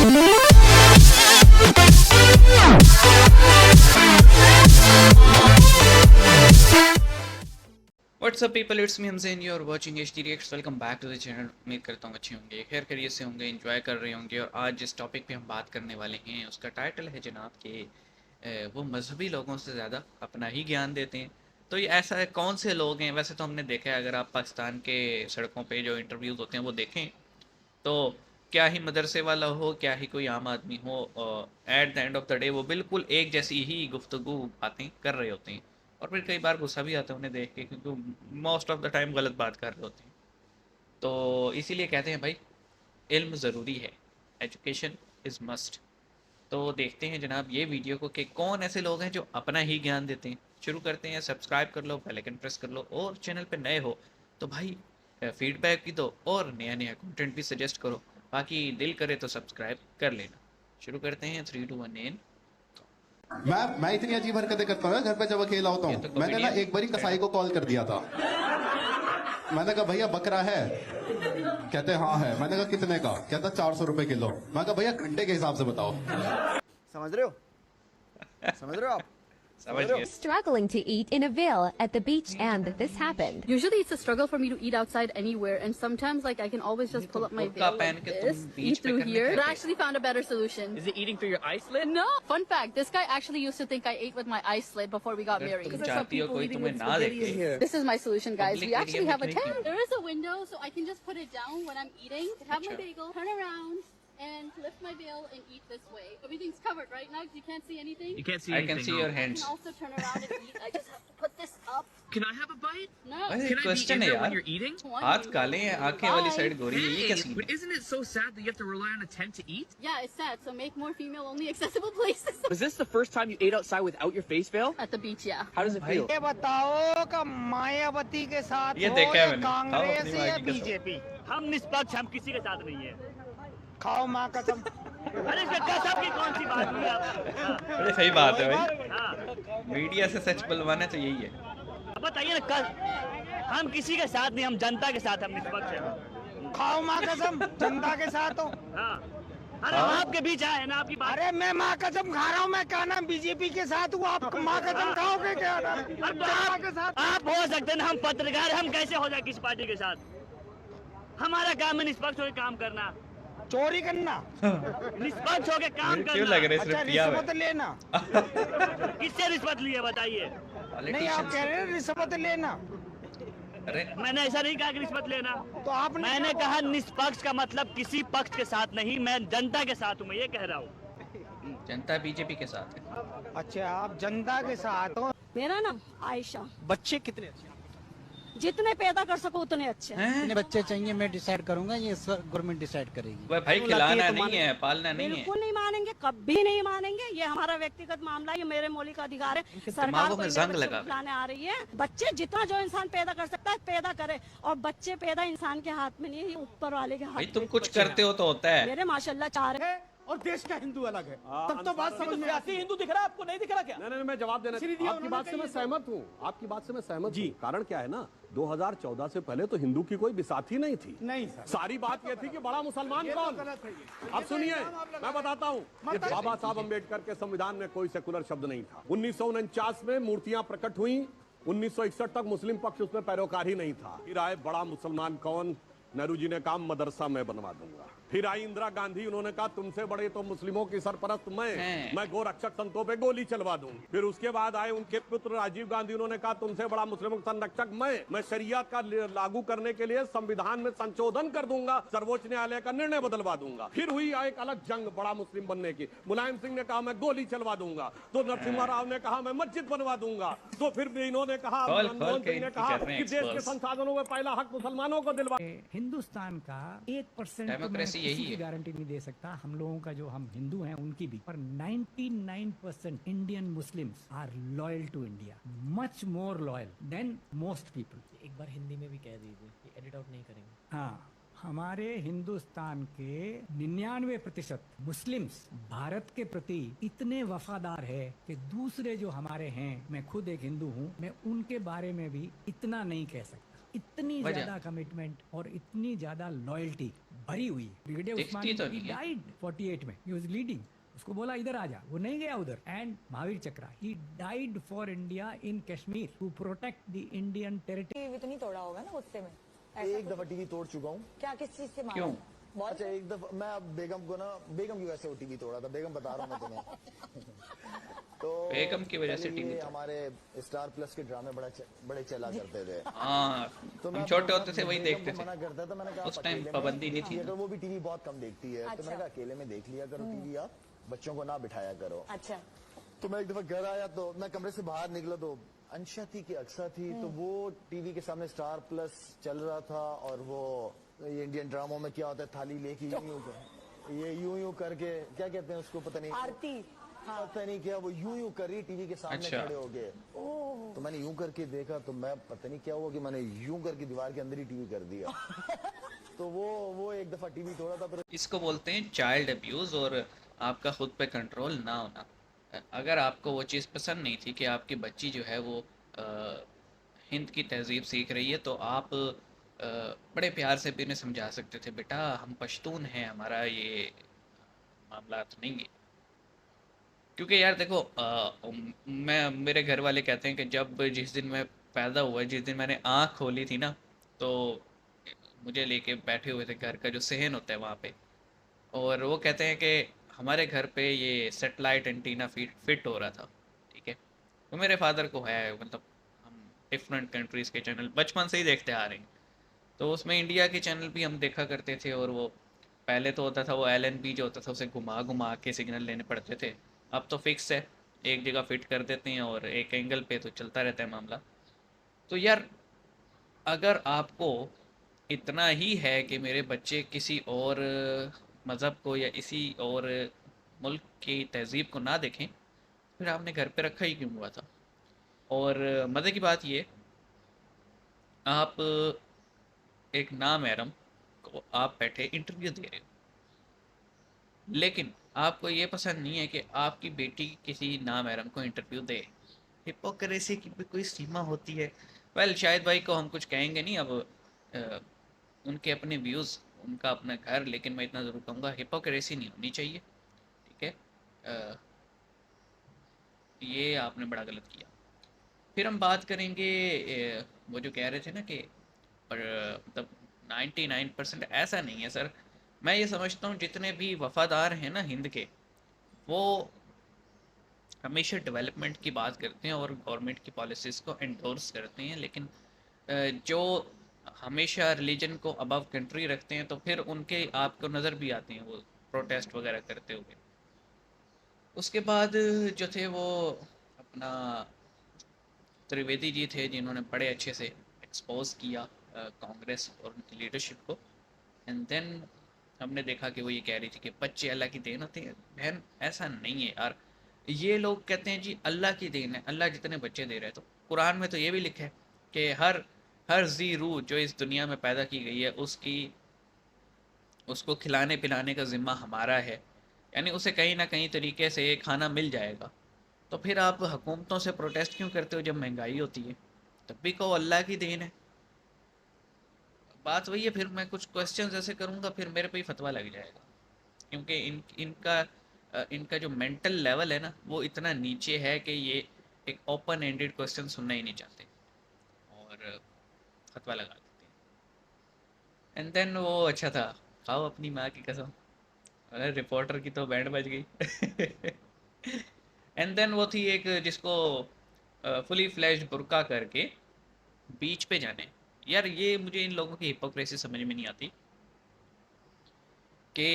WhatsApp people, it's me Hamzain, you are watching HD Reacts। Welcome back to the channel. उम्मीद करता हूँ अच्छे होंगे, खैर खैरियत से होंगे, एंजॉय कर रहे होंगे। और आज जिस टॉपिक पे हम बात करने वाले हैं उसका टाइटल है जनाब कि वो मजहबी लोगों से ज़्यादा अपना ही ज्ञान देते हैं। तो ये ऐसा है, कौन से लोग हैं? वैसे तो हमने देखा है, अगर आप पाकिस्तान के सड़कों पे जो इंटरव्यूज़ होते हैं वो देखें तो क्या ही मदरसे वाला हो, क्या ही कोई आम आदमी हो, at the end of the day वो बिल्कुल एक जैसी ही गुफ्तगू बातें कर रहे होते हैं। और फिर कई बार गुस्सा भी आता है उन्हें देख के, क्योंकि मोस्ट ऑफ द टाइम गलत बात कर रहे होते हैं। तो इसीलिए कहते हैं भाई, इल्म ज़रूरी है, एजुकेशन इज़ मस्ट। तो देखते हैं जनाब ये वीडियो को कि कौन ऐसे लोग हैं जो अपना ही ज्ञान देते हैं। शुरू करते हैं। सब्सक्राइब कर लो, बेल आइकन प्रेस कर लो, और चैनल पे नए हो तो भाई फीडबैक भी दो और नया नया कंटेंट भी सजेस्ट करो। बाकी दिल करे तो सब्सक्राइब कर लेना। शुरू करते हैं। 3 2 1 एन। मैं इतनी अजीब हरकतें करता हूँ घर पे जब अकेला होता ये तो हूँ। मैंने ना एक बारी कसाई को कॉल कर दिया था। मैंने कहा भैया बकरा है? कहते हाँ है। मैंने कहा कितने का? कहता 400 रुपए किलो। मैं कहा भैया घंटे के हिसाब से बताओ। समझ रहे हो? समझ रहे हो आप? समझ गए। Struggling to eat in a ville at the beach, and this happened. Usually it's a struggle for me to eat outside anywhere, and sometimes like I can always just pull up my बुर्का veil पहन like के this, तुम बीच eat पे through करने here. गए But I थे? actually found a better solution. Is it eating through your eye slit? No. Fun fact, this guy actually used to think I ate with my eyes slit before we got अगर married. तुम चाहती हो कोई तुम्हें ना देखे, This is my solution, guys. Public We area actually में have a नहीं tent. की। There is a window, so I can just put it down when I'm eating, have my अच्छा। bagel, turn around, and lift my veil and eat this way. Everything's covered right now because you can't see anything. You can't see I anything. can see no. your I hands. can also turn around and eat. I just have to put this up. Can I have a bite? No. अरे Can I be question in है there यार, when you're eating? हाथ काले हैं, आंखें वाली side गोरी है, ये क्या Hey, scene but isn't it so sad that you have to rely on a tent to eat? Yeah, it's sad. So make more female-only accessible places. Was this the first time you ate outside without your face veil? At the beach, yeah. How does it feel? ये बताओ कि मायावती के साथ ये हो देखा है या मैंने। खाओ कांग्रेस अपनी या माँ की कसम। बीजेपी? हम निष्पक्ष, हम किसी के साथ नहीं है। खाओ माँ कसम। अरे इसमें कसम की कौन सी बात हुई आप? बड़ी सही बात है भाई, हाँ, मीडिया से सच बुलवाना तो यही है। अब बताइए ना, हम किसी के साथ नहीं, हम जनता के साथ हम निष्पक्ष हैं। खाओ माँ कसम, जनता के साथ हो। हाँ, अरे हम आपके बीच आए हैं ना, आपकी बात। अरे मैं माँ कसम खा रहा हूँ। मैं क्या नाम बीजेपी के साथ हूँ, आप माँ कसम खाओगे क्या? अब तो आप हो सकते हैं ना, हम पत्रकार, हम कैसे हो जाए किस पार्टी के साथ? हमारा काम है निष्पक्ष होकर काम करना, चोरी करना? निष्पक्ष होकर काम क्यों लग करना। रहा है अच्छा, सिर्फ पिया हुआ रिश्वत लेना? किससे रिश्वत लिए बताइए? नहीं, आप कह रहे हैं रिश्वत लेना। अरे मैंने ऐसा नहीं कहा कि रिश्वत लेना। तो आपने मैंने कहा निष्पक्ष का मतलब किसी पक्ष के साथ नहीं, मैं जनता के साथ हूँ, मैं ये कह रहा हूँ। जनता बीजेपी के साथ है। अच्छा, आप जनता के साथ हो। मेरा नाम आयशा। बच्चे कितने अच्छे? जितने पैदा कर सको उतने अच्छे। कितने बच्चे चाहिए मैं डिसाइड करूंगा, ये गवर्नमेंट डिसाइड करेगी। वह भाई खिलाना नहीं है, पालना नहीं है। बिल्कुल नहीं मानेंगे, कभी नहीं मानेंगे। ये हमारा व्यक्तिगत मामला है, ये मेरे मौलिक अधिकार है। सरकार दिमागों में कोई जंग बच्चे लगा। खिलाने आ रही है। बच्चे जितना जो इंसान पैदा कर सकता है पैदा करे, और बच्चे पैदा इंसान के हाथ में नहीं है, ये ऊपर वाले के हाथ भाई में। तुम कुछ करते हो तो होता है। मेरे माशाल्लाह 4 है। और देश का हिंदू अलग है, तब तो बात समझ में आती है। हिंदू दिख रहा है आपको, नहीं दिख रहा क्या? नहीं, मैं जवाब देना, आपकी बात से मैं सहमत हूँ। आपकी बात से मैं सहमत हूँ। कारण क्या है ना, 2014 से पहले तो हिंदू की कोई बिसात ही नहीं थी। नहीं सर, सारी बात ये थी कि बड़ा मुसलमान कौन। अब सुनिए, मैं बताता हूँ। बाबा साहब अम्बेडकर के संविधान में कोई सेकुलर शब्द नहीं था। 1949 में मूर्तियां प्रकट हुई, 1961 तक मुस्लिम पक्ष उसमें पैरोकार ही नहीं था। फिर आए बड़ा मुसलमान कौन, नेहरू जी ने कहा मदरसा मैं बनवा दूंगा। फिर आई इंदिरा गांधी, उन्होंने कहा तुमसे बड़े तो मुस्लिमों की सरपरस्त मैं गोरक्षक संतों पे गोली चलवा दूं। फिर उसके बाद आए उनके पुत्र राजीव गांधी, उन्होंने कहा तुमसे बड़ा मुस्लिमों का संरक्षक मैं शरियत का लागू करने के लिए संविधान में संशोधन कर दूंगा, सर्वोच्च न्यायालय का निर्णय बदलवा दूंगा। फिर हुई एक अलग जंग बड़ा मुस्लिम बनने की। मुलायम सिंह ने कहा मैं गोली चलवा दूंगा, तो नरसिम्हा राव ने कहा मैं मस्जिद बनवा दूंगा, तो फिर इन्होंने कहा, मनमोहन सिंह ने कहा कि देश के संसाधनों में पहला हक मुसलमानों को दिलवा। हिंदुस्तान का 1% डेमोक्रेसी यही है। गारंटी नहीं दे सकता, हम लोगों का जो हम हिंदू हैं उनकी भी, पर 99% Indian Muslims are loyal to India, much more loyal than most people. एक बार हिंदी में भी कह दीजिए, एडिट आउट नहीं करेंगे। हाँ, हमारे हिंदुस्तान के 99% मुस्लिम्स भारत के प्रति इतने वफादार है कि दूसरे जो हमारे हैं, मैं खुद एक हिंदू हूँ, मैं उनके बारे में भी इतना नहीं कह सकता। इतनी ज्यादा कमिटमेंट और इतनी ज्यादा लॉयल्टी भरी हुई। ब्रिगेडियर दिखती उस्मानी तो ही नहीं है। डाइड 48 में, ही वाज लीडिंग। उसको बोला इधर आ जा, वो नहीं गया उधर। And Mahavir Chakra, he died for India in Kashmir to protect the Indian territory. TV तो नहीं तोड़ा होगा ना गुस्से में? एक दफा टीवी तोड़ चुका हूँ। क्या, किस चीज से मारा? क्यों? अच्छा, एक दफा मैं अब बेगम को ना, बेगम की वजह से वो टीवी तोड़ा था, बेगम बता रहा हूँ मैं तुम्हें। तो बेगम की वजह से पहले टीवी ये तोड़ा। हमारे स्टार प्लस के ड्रामे बड़े चला करते थे। हाँ, तो हम मैं छोटे होते थे वही बेगम देखते को थे। मना करता था, मैंने कहा उस आप टाइम अकेले में पाबंदी नहीं थी देखिए, ना। अगर वो भी टीवी बहुत कम देखती है, तो मैंने कहा अकेले में देख लिया करो टीवी, आप बच्चों को ना बिठाया करो। अच्छा। तो मैं एक दफा घर आया, तो मैं कमरे से बाहर निकला तो अंशा थी कि अक्सा थी, तो वो टीवी के सामने स्टार प्लस चल रहा था, और वो ये इंडियन ड्रामों में क्या होता है, थाली लेके यूं यूं करके, क्या कहते हैं उसको, पता नहीं, आरती। पता नहीं क्या, वो यूं यूं कर रही टीवी के सामने अच्छा। खड़े हो गए। तो मैंने यूं करके देखा, तो मैं पता नहीं क्या हुआ कि मैंने यूं करके दीवार के अंदर ही टीवी कर दिया। तो वो एक दफा टीवी तोड़ा था। पर इसको बोलते हैं चाइल्ड अब्यूज, और आपका खुद पे कंट्रोल ना होना। अगर आपको वो चीज़ पसंद नहीं थी कि आपकी बच्ची जो है वो हिंद की तहजीब सीख रही है, तो आप बड़े प्यार से भी उन्हें समझा सकते थे, बेटा हम पश्तून हैं, हमारा ये मामला नहीं है। क्योंकि यार देखो, मेरे घर वाले कहते हैं कि जब जिस दिन मैं पैदा हुआ, जिस दिन मैंने आँख खोली थी ना, तो मुझे लेके बैठे हुए थे घर का जो सहन होता है वहाँ पे, और वो कहते हैं कि हमारे घर पे ये सेटेलाइट एंटीना फिट हो रहा था, ठीक है। तो मेरे फादर को है, मतलब हम डिफरेंट कंट्रीज़ के चैनल बचपन से ही देखते आ रहे हैं, तो उसमें इंडिया के चैनल भी हम देखा करते थे। और वो पहले तो होता था वो LNB जो होता था, उसे घुमा घुमा के सिग्नल लेने पड़ते थे। अब तो फिक्स है, एक जगह फिट कर देते हैं और एक एंगल पे तो चलता रहता है मामला। तो यार अगर आपको इतना ही है कि मेरे बच्चे किसी और मज़हब को या इसी और मुल्क की तहजीब को ना देखें, फिर आपने घर पे रखा ही क्यों हुआ था। और मज़े की बात ये, आप एक नामहरम को आप बैठे इंटरव्यू दे रहे हो, लेकिन आपको ये पसंद नहीं है कि आपकी बेटी किसी नामहरम को इंटरव्यू दे। हिपोक्रेसी की भी कोई सीमा होती है। वेल, शायद भाई को हम कुछ कहेंगे नहीं, अब उनके अपने व्यूज़, उनका अपना घर, लेकिन मैं इतना ज़रूर कहूँगा हिपोक्रेसी नहीं होनी चाहिए, ठीक है। ये आपने बड़ा गलत किया। फिर हम बात करेंगे वो जो कह रहे थे ना कि मतलब 99% ऐसा नहीं है सर। मैं ये समझता हूँ जितने भी वफ़ादार हैं ना हिंद के, वो हमेशा डेवलपमेंट की बात करते हैं और गवर्नमेंट की पॉलिसीज़ को एंडोर्स करते हैं, लेकिन जो हमेशा रिलीजन को अबव कंट्री रखते हैं, तो फिर उनके आपको नज़र भी आते हैं वो प्रोटेस्ट वगैरह करते हुए। उसके बाद जो थे वो अपना त्रिवेदी जी थे, जिन्होंने बड़े अच्छे से एक्सपोज किया कांग्रेस और उनकी लीडरशिप को। एंड देन हमने देखा कि वो ये कह रही थी कि बच्चे अल्लाह की देन होते हैं। बहन, ऐसा नहीं है यार। ये लोग कहते हैं जी अल्लाह की देन है, अल्लाह जितने बच्चे दे रहे हैं, तो कुरान में तो ये भी लिखा है कि हर जी रूह जो इस दुनिया में पैदा की गई है, उसको खिलाने पिलाने का ज़िम्मा हमारा है, यानी उसे कहीं ना कहीं तरीके से खाना मिल जाएगा। तो फिर आप हुकूमतों से प्रोटेस्ट क्यों करते हो जब महंगाई होती है? तब भी कहो अल्लाह की देन है। बात वही है। फिर मैं कुछ क्वेश्चंस ऐसे करूँगा, फिर मेरे पे ही फतवा लग जाएगा, क्योंकि इनका जो मेंटल लेवल है ना, वो इतना नीचे है कि ये एक ओपन एंडेड क्वेश्चन सुनना ही नहीं चाहते और फतवा लगा देते हैं। एंड देन वो अच्छा था, खाओ अपनी माँ की कसम। अरे रिपोर्टर की तो बैंड बज गई। एंड देन वो थी एक जिसको फुली फ्लैश्ड बुर्का करके बीच पे जाने। यार ये मुझे इन लोगों की हिपोक्रेसी समझ में नहीं आती कि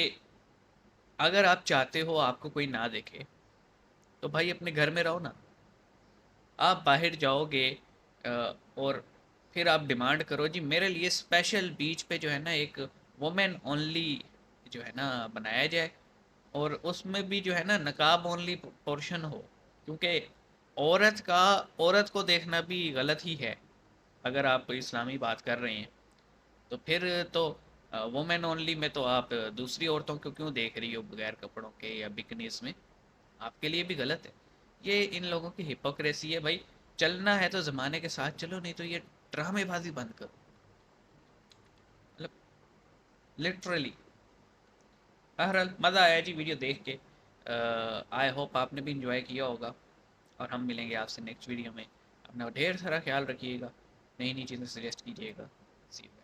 अगर आप चाहते हो आपको कोई ना देखे, तो भाई अपने घर में रहो ना। आप बाहर जाओगे और फिर आप डिमांड करो जी मेरे लिए स्पेशल बीच पे जो है ना एक वुमेन ओनली जो है ना बनाया जाए, और उसमें भी जो है ना नकाब ओनली पोर्शन हो, क्योंकि औरत को देखना भी गलत ही है। अगर आप इस्लामी बात कर रहे हैं तो फिर तो वुमेन ओनली में तो आप दूसरी औरतों को क्यों देख रही हो बगैर कपड़ों के या बिकनीज में? आपके लिए भी गलत है। ये इन लोगों की हिपोक्रेसी है भाई। चलना है तो ज़माने के साथ चलो, नहीं तो ये ड्रामेबाजी बंद करो। मतलब लिटरली बहरहाल मज़ा आया जी वीडियो देख के। आई होप आपने भी इंजॉय किया होगा और हम मिलेंगे आपसे नेक्स्ट वीडियो में। अपना ढेर सारा ख्याल रखिएगा, नई नई चीज़ें सजेस्ट कीजिएगा। सी यू।